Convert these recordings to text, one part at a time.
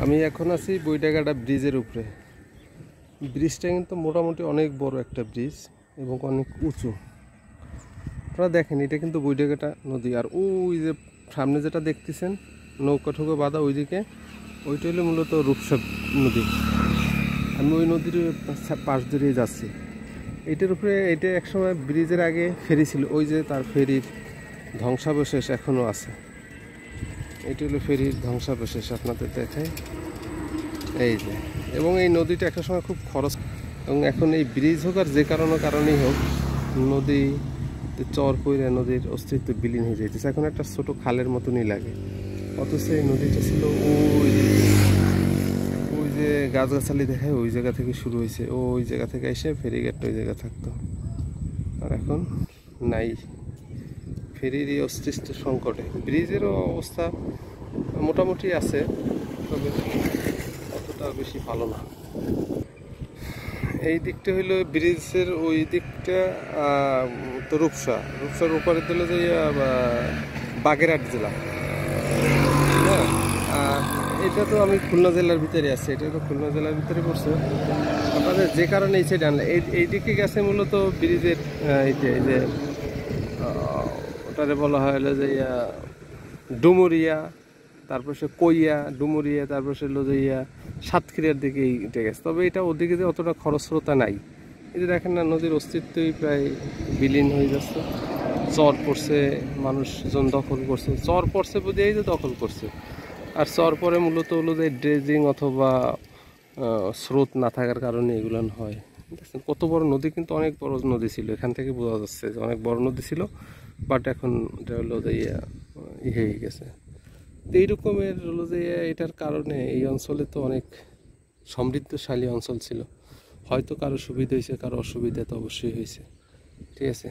আমি এখন আছি বৈটাঘাটা ব্রিজের উপরে। ব্রিজটা কিন্তু মোটামুটি অনেক বড় একটা ব্রিজ এবং অনেক উঁচু। আপনারা দেখেন এটা কিন্তু বৈটাঘাটা নদী। আর ওই যে সামনে যেটা দেখতেছেন নৌকা ঠৌকা বাঁধা ওইদিকে, ওইটা হলো মূলত রূপসা নদী। আমি ওই নদীর পাশ ধরে যাচ্ছি। এটার উপরে এটা একসময় ব্রিজের আগে ফেরি ছিল, ওই যে তার ফেরির ধ্বংসাবশেষ এখনও আছে। এটি হলো ফেরির ধ্বংসাবশেষ, আপনাদের দেখায় এই যে। এবং এই নদীটা একটা সময় খুব খরচ, এবং এখন এই ব্রিজ হোক আর যে কারণেই হোক নদী চর পইরে নদীর অস্তিত্ব বিলীন হয়ে যাইতেছে। এখন একটা ছোট খালের মতনই লাগে, অথচ এই নদীটা ছিল ওই যে গাছগাছালি দেখায় ওই জায়গা থেকে শুরু হয়েছে, ওই জায়গা থেকে এসে ফেরিঘাটটা ওই জায়গা থাকতো, আর এখন নাই। ফেরির এই অস্তিত্ব সংকটে। ব্রিজেরও অবস্থা মোটামুটি আছে, তবে অতটা বেশি ভালো না। এই দিকটা হইলো ব্রিজের, ওই দিকটা তো রূপসার উপরে দিল যে বাগেরহাট জেলা। হ্যাঁ, আর এটা তো আমি খুলনা জেলার ভিতরে আছি, এটা তো খুলনা জেলার ভিতরে পড়ছে। আপনাদের যে কারণে এই সাইডে আনলে এই দিকে গেছে মূলত ব্রিজের এই যে ওটারে বলা হয় হলো যে ডুমুরিয়া, তারপর সে কইয়া, ডুমুরিয়া, তারপর সে হলো যে সাতক্ষীরার দিকে এইটা গেছে। তবে এটা ওদিকে যে অতটা খরস্রোতা নাই। এই যে দেখেন না, নদীর অস্তিত্বই প্রায় বিলীন হয়ে যাচ্ছে। চর পড়ছে, মানুষজন দখল করছে, চর পড়ছে বুঝেই যে দখল করছে। আর চর পরে মূলত হলো যে ড্রেজিং অথবা স্রোত না থাকার কারণে এগুলো হয়। দেখছেন কত বড় নদী, কিন্তু অনেক বড় নদী ছিল, এখান থেকে বোঝা যাচ্ছে যে অনেক বড় নদী ছিল, বাট এখন এটা হলো যে হয়ে গেছে। তো এইরকমের হলো যে এটার কারণে এই অঞ্চলে তো অনেক সমৃদ্ধশালী অঞ্চল ছিল, হয়তো কারো সুবিধা হয়েছে, কারো অসুবিধা তো অবশ্যই হয়েছে। ঠিক আছে,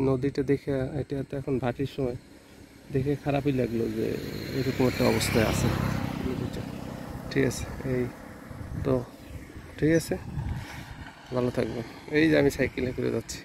নদীটা দেখে এটা তো এখন ভাটির সময় দেখে খারাপই লাগলো যে এরকম একটা অবস্থায় আছে নদীটা। ঠিক আছে, এই তো ঠিক আছে, ভালো থাকবেন। এই যে আমি সাইকেলে করে যাচ্ছি।